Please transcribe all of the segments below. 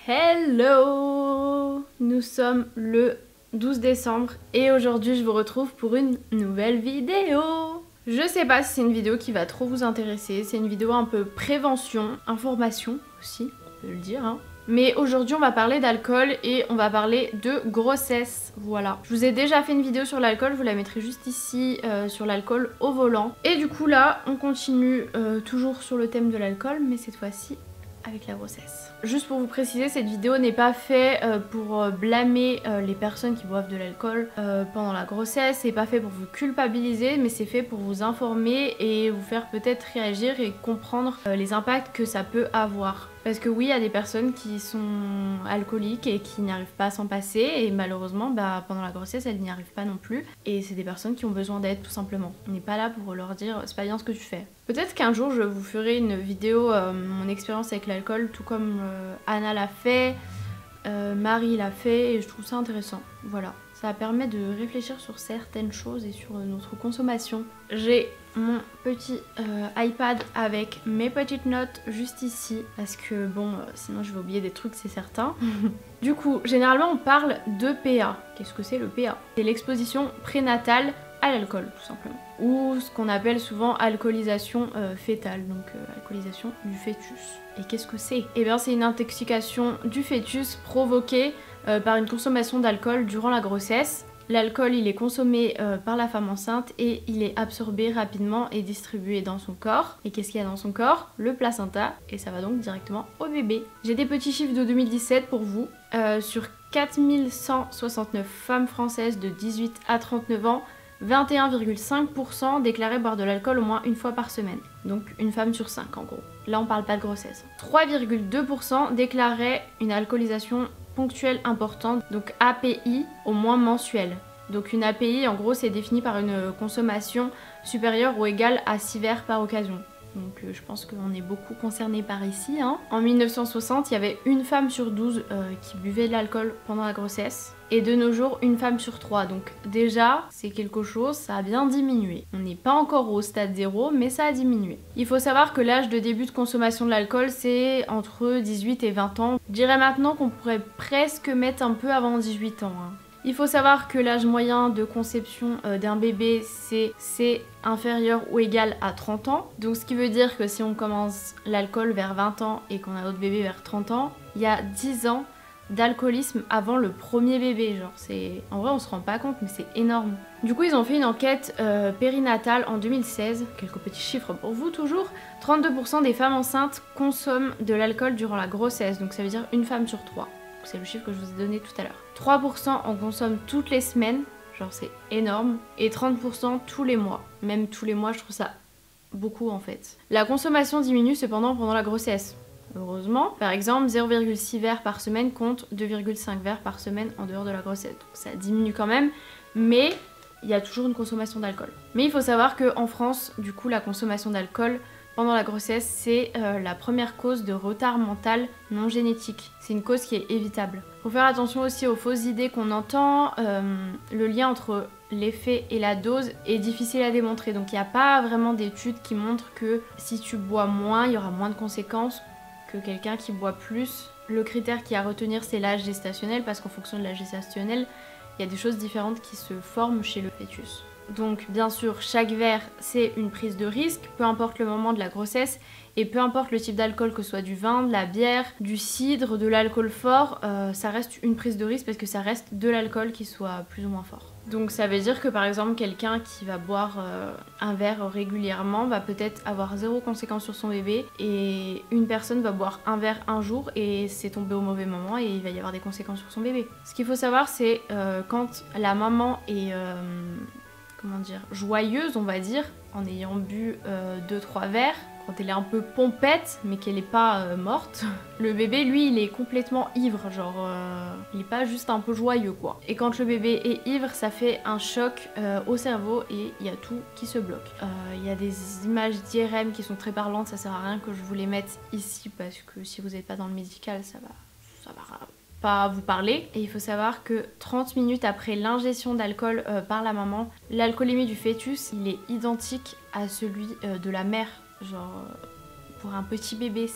Hello! Nous sommes le 12 décembre et aujourd'hui je vous retrouve pour une nouvelle vidéo. Je sais pas si c'est une vidéo qui va trop vous intéresser, c'est une vidéo un peu prévention, information aussi, on peut le dire hein. Mais aujourd'hui on va parler d'alcool et on va parler de grossesse, voilà. Je vous ai déjà fait une vidéo sur l'alcool, je vous la mettrai juste ici sur l'alcool au volant. Et du coup là on continue toujours sur le thème de l'alcool mais cette fois-ci avec la grossesse. Juste pour vous préciser, cette vidéo n'est pas faite pour blâmer les personnes qui boivent de l'alcool pendant la grossesse, c'est pas fait pour vous culpabiliser, mais c'est fait pour vous informer et vous faire peut-être réagir et comprendre les impacts que ça peut avoir. Parce que oui, il y a des personnes qui sont alcooliques et qui n'arrivent pas à s'en passer et malheureusement, pendant la grossesse, elles n'y arrivent pas non plus. Et c'est des personnes qui ont besoin d'aide tout simplement. On n'est pas là pour leur dire c'est pas bien ce que tu fais. Peut-être qu'un jour, je vous ferai une vidéo, mon expérience avec l'alcool, tout comme Anna l'a fait, Marie l'a fait et je trouve ça intéressant. Voilà. Ça permet de réfléchir sur certaines choses et sur notre consommation. J'ai mon petit iPad avec mes petites notes juste ici parce que bon, sinon je vais oublier des trucs, c'est certain. Du coup, généralement on parle de PA. Qu'est-ce que c'est le PA? C'est l'exposition prénatale à l'alcool tout simplement. Ou ce qu'on appelle souvent alcoolisation fœtale, donc alcoolisation du fœtus. Et qu'est-ce que c'est? Eh bien c'est une intoxication du fœtus provoquée par une consommation d'alcool durant la grossesse. L'alcool il est consommé par la femme enceinte et il est absorbé rapidement et distribué dans son corps. Et qu'est-ce qu'il y a dans son corps? Le placenta, et ça va donc directement au bébé. J'ai des petits chiffres de 2017 pour vous. Sur 4169 femmes françaises de 18 à 39 ans, 21,5% déclaraient boire de l'alcool au moins une fois par semaine. Donc une femme sur 5 en gros. Là on parle pas de grossesse. 3,2% déclaraient une alcoolisation ponctuelle importante, donc API au moins mensuelle. Donc une API en gros c'est défini par une consommation supérieure ou égale à 6 verres par occasion. Donc je pense qu'on est beaucoup concernés par ici hein. En 1960 il y avait une femme sur 12 qui buvait de l'alcool pendant la grossesse. Et de nos jours, une femme sur 3. Donc déjà, c'est quelque chose, ça a bien diminué. On n'est pas encore au stade 0, mais ça a diminué. Il faut savoir que l'âge de début de consommation de l'alcool, c'est entre 18 et 20 ans. Je dirais maintenant qu'on pourrait presque mettre un peu avant 18 ans. Hein. Il faut savoir que l'âge moyen de conception d'un bébé, c'est inférieur ou égal à 30 ans. Donc ce qui veut dire que si on commence l'alcool vers 20 ans et qu'on a notre bébé vers 30 ans, il y a 10 ans d'alcoolisme avant le premier bébé, genre c'est... En vrai on se rend pas compte mais c'est énorme. Du coup ils ont fait une enquête périnatale en 2016, quelques petits chiffres pour vous toujours. 32% des femmes enceintes consomment de l'alcool durant la grossesse, donc ça veut dire une femme sur 3. C'est le chiffre que je vous ai donné tout à l'heure. 3% en consomment toutes les semaines, genre c'est énorme, et 30% tous les mois. Même tous les mois je trouve ça beaucoup en fait. La consommation diminue cependant pendant la grossesse. Heureusement, par exemple 0,6 verres par semaine contre 2,5 verres par semaine en dehors de la grossesse. Donc ça diminue quand même, mais il y a toujours une consommation d'alcool. Mais il faut savoir qu'en France, du coup, la consommation d'alcool pendant la grossesse, c'est la première cause de retard mental non génétique. C'est une cause qui est évitable. Faut faire attention aussi aux fausses idées qu'on entend. Le lien entre l'effet et la dose est difficile à démontrer. Donc il n'y a pas vraiment d'études qui montrent que si tu bois moins, il y aura moins de conséquences que quelqu'un qui boit plus. Le critère qui est à retenir c'est l'âge gestationnel parce qu'en fonction de l'âge gestationnel il y a des choses différentes qui se forment chez le fœtus. Donc bien sûr chaque verre c'est une prise de risque, peu importe le moment de la grossesse et peu importe le type d'alcool, que ce soit du vin, de la bière, du cidre, de l'alcool fort, ça reste une prise de risque parce que ça reste de l'alcool qui soit plus ou moins fort. Donc ça veut dire que par exemple quelqu'un qui va boire un verre régulièrement va peut-être avoir zéro conséquence sur son bébé et une personne va boire un verre un jour et c'est tombé au mauvais moment et il va y avoir des conséquences sur son bébé. Ce qu'il faut savoir c'est quand la maman est comment dire, joyeuse on va dire en ayant bu 2-3 verres, quand elle est un peu pompette mais qu'elle est pas morte, le bébé lui il est complètement ivre, genre il est pas juste un peu joyeux quoi. Et quand le bébé est ivre ça fait un choc au cerveau et il y a tout qui se bloque. Il y a des images d'IRM qui sont très parlantes, ça sert à rien que je vous les mette ici parce que si vous n'êtes pas dans le médical ça va pas vous parler. Et il faut savoir que 30 minutes après l'ingestion d'alcool par la maman, l'alcoolémie du fœtus il est identique à celui de la mère. Genre pour un petit bébé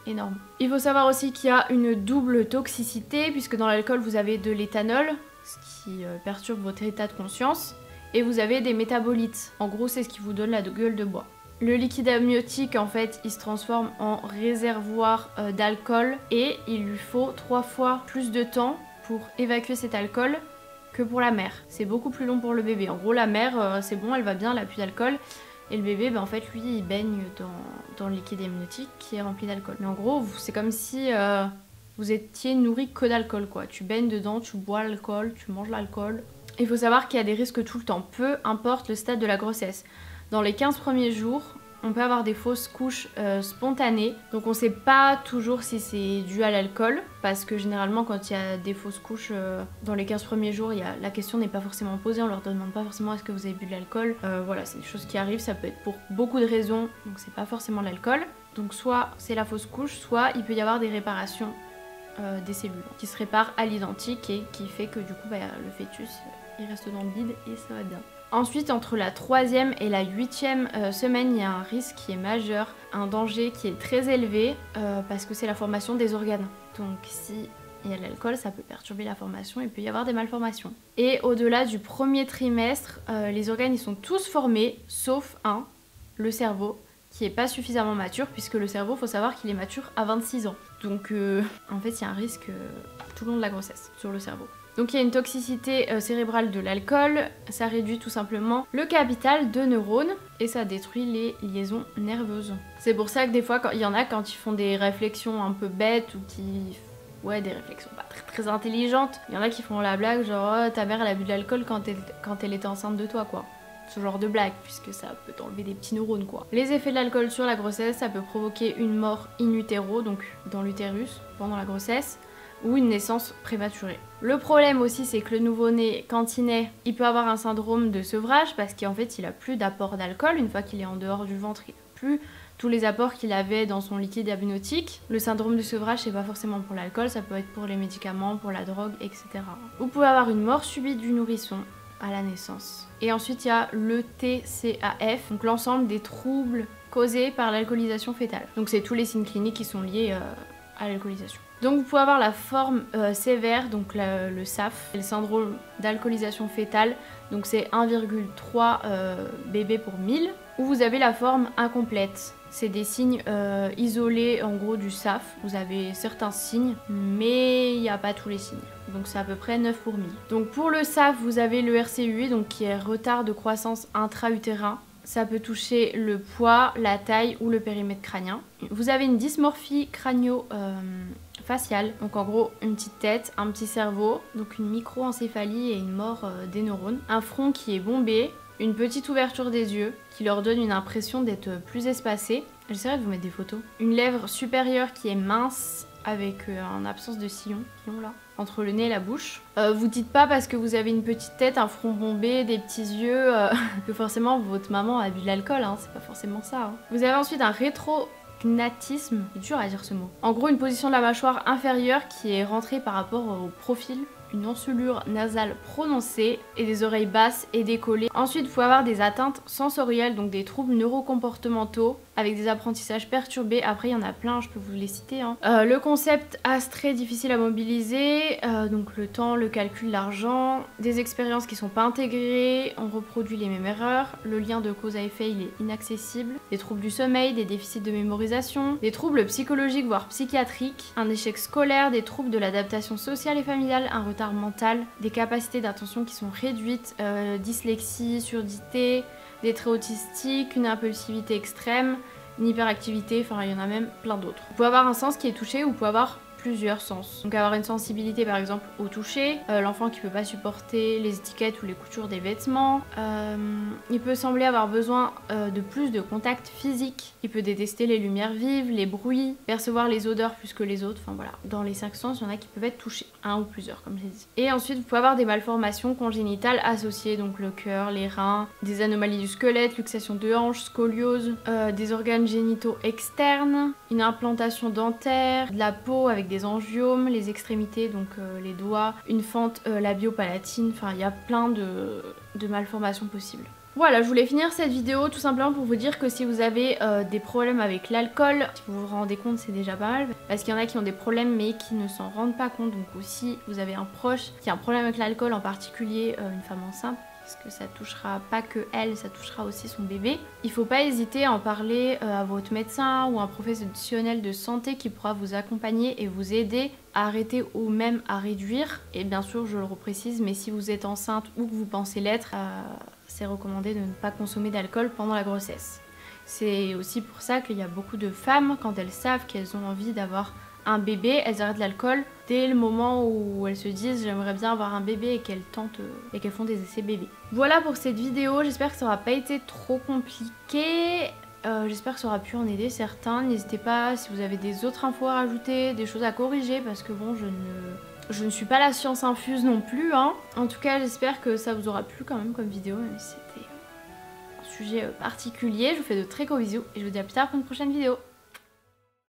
énorme. Il faut savoir aussi qu'il y a une double toxicité puisque dans l'alcool vous avez de l'éthanol, ce qui perturbe votre état de conscience, et vous avez des métabolites. En gros c'est ce qui vous donne la gueule de bois. Le liquide amniotique en fait il se transforme en réservoir d'alcool et il lui faut 3 fois plus de temps pour évacuer cet alcool que pour la mère. C'est beaucoup plus long pour le bébé. En gros la mère c'est bon, elle va bien, elle a plus d'alcool. Et le bébé, en fait, lui, il baigne dans le liquide amniotique qui est rempli d'alcool. Mais en gros, c'est comme si vous étiez nourri que d'alcool, quoi. Tu baignes dedans, tu bois l'alcool, tu manges l'alcool. Il faut savoir qu'il y a des risques tout le temps, peu importe le stade de la grossesse. Dans les 15 premiers jours, on peut avoir des fausses couches spontanées. Donc on sait pas toujours si c'est dû à l'alcool, parce que généralement quand il y a des fausses couches dans les 15 premiers jours, la question n'est pas forcément posée, on leur demande pas forcément est-ce que vous avez bu de l'alcool. Voilà, c'est des choses qui arrivent, ça peut être pour beaucoup de raisons, donc c'est pas forcément l'alcool. Donc soit c'est la fausse couche, soit il peut y avoir des réparations des cellules qui se réparent à l'identique et qui fait que du coup le fœtus il reste dans le vide et ça va bien. Ensuite, entre la 3e et la 8e semaine, il y a un risque qui est majeur, un danger qui est très élevé parce que c'est la formation des organes. Donc si il y a de l'alcool, ça peut perturber la formation, il peut y avoir des malformations. Et au-delà du premier trimestre, les organes ils sont tous formés, sauf un, le cerveau, qui n'est pas suffisamment mature, puisque le cerveau, il faut savoir qu'il est mature à 26 ans. Donc en fait, il y a un risque tout le long de la grossesse sur le cerveau. Donc il y a une toxicité cérébrale de l'alcool, ça réduit tout simplement le capital de neurones et ça détruit les liaisons nerveuses. C'est pour ça que des fois, il y en a quand ils font des réflexions un peu bêtes ou qui... Ouais, des réflexions pas très intelligentes. Il y en a qui font la blague genre oh, ta mère elle a bu de l'alcool quand elle était enceinte de toi quoi. Ce genre de blague, puisque ça peut t'enlever des petits neurones quoi. Les effets de l'alcool sur la grossesse, ça peut provoquer une mort in utero, donc dans l'utérus, pendant la grossesse, ou une naissance prématurée. Le problème aussi c'est que le nouveau-né, quand il naît, il peut avoir un syndrome de sevrage parce qu'en fait il a plus d'apport d'alcool, une fois qu'il est en dehors du ventre, il n'a plus tous les apports qu'il avait dans son liquide amniotique. Le syndrome de sevrage c'est pas forcément pour l'alcool, ça peut être pour les médicaments, pour la drogue, etc. Vous pouvez avoir une mort subite du nourrisson à la naissance. Et ensuite il y a le TCAF, donc l'ensemble des troubles causés par l'alcoolisation fœtale. Donc c'est tous les signes cliniques qui sont liés à l'alcoolisation. Donc vous pouvez avoir la forme sévère, donc le SAF, le syndrome d'alcoolisation fœtale, donc c'est 1,3 bébés pour 1000, ou vous avez la forme incomplète. C'est des signes isolés en gros du SAF, vous avez certains signes, mais il n'y a pas tous les signes. Donc c'est à peu près 9 pour 1000. Donc pour le SAF, vous avez le RCUI, donc qui est retard de croissance intra-utérin. Ça peut toucher le poids, la taille ou le périmètre crânien. Vous avez une dysmorphie crânio-faciale, donc en gros une petite tête, un petit cerveau, donc une microencéphalie et une mort des neurones. Un front qui est bombé, une petite ouverture des yeux qui leur donne une impression d'être plus espacée. J'essaierai de vous mettre des photos. Une lèvre supérieure qui est mince avec une absence de sillon là, entre le nez et la bouche. Vous dites pas parce que vous avez une petite tête, un front bombé, des petits yeux, que forcément votre maman a bu de l'alcool, hein, c'est pas forcément ça. Hein. Vous avez ensuite un rétrognatisme, c'est dur à dire ce mot. En gros une position de la mâchoire inférieure qui est rentrée par rapport au profil, une encelure nasale prononcée et des oreilles basses et décollées. Ensuite, il faut avoir des atteintes sensorielles, donc des troubles neurocomportementaux avec des apprentissages perturbés. Après, il y en a plein, je peux vous les citer. Hein. Le concept astré, difficile à mobiliser, donc le temps, le calcul, l'argent, des expériences qui sont pas intégrées, on reproduit les mêmes erreurs, le lien de cause à effet, il est inaccessible, des troubles du sommeil, des déficits de mémorisation, des troubles psychologiques voire psychiatriques, un échec scolaire, des troubles de l'adaptation sociale et familiale, un retard mental, des capacités d'attention qui sont réduites, dyslexie, surdité, des traits autistiques, une impulsivité extrême, une hyperactivité, enfin il y en a même plein d'autres. Vous pouvez avoir un sens qui est touché ou vous pouvez avoir plusieurs sens. Donc avoir une sensibilité par exemple au toucher, l'enfant qui peut pas supporter les étiquettes ou les coutures des vêtements, il peut sembler avoir besoin de plus de contact physique, il peut détester les lumières vives, les bruits, percevoir les odeurs plus que les autres, enfin voilà. Dans les 5 sens, il y en a qui peuvent être touchés, un ou plusieurs comme j'ai dit. Et ensuite vous pouvez avoir des malformations congénitales associées, donc le cœur, les reins, des anomalies du squelette, luxation de hanche, scoliose, des organes génitaux externes, une implantation dentaire, de la peau avec des angiomes, les extrémités, donc les doigts, une fente labiopalatine, enfin il y a plein de malformations possibles. Voilà, je voulais finir cette vidéo tout simplement pour vous dire que si vous avez des problèmes avec l'alcool, si vous vous rendez compte, c'est déjà pas mal. Parce qu'il y en a qui ont des problèmes mais qui ne s'en rendent pas compte. Donc aussi, vous avez un proche qui a un problème avec l'alcool, en particulier une femme enceinte, parce que ça touchera pas que elle, ça touchera aussi son bébé. Il faut pas hésiter à en parler à votre médecin ou un professionnel de santé qui pourra vous accompagner et vous aider à arrêter ou même à réduire. Et bien sûr, je le reprécise, mais si vous êtes enceinte ou que vous pensez l'être, c'est recommandé de ne pas consommer d'alcool pendant la grossesse. C'est aussi pour ça qu'il y a beaucoup de femmes, quand elles savent qu'elles ont envie d'avoir un bébé, elles arrêtent l'alcool dès le moment où elles se disent j'aimerais bien avoir un bébé et qu'elles tentent et qu'elles font des essais bébés. Voilà pour cette vidéo, j'espère que ça n'aura pas été trop compliqué. J'espère que ça aura pu en aider certains. N'hésitez pas si vous avez des autres infos à rajouter, des choses à corriger, parce que bon, je ne suis pas la science infuse non plus, hein. En tout cas, j'espère que ça vous aura plu quand même comme vidéo, même si c'était un sujet particulier. Je vous fais de très gros bisous et je vous dis à plus tard pour une prochaine vidéo.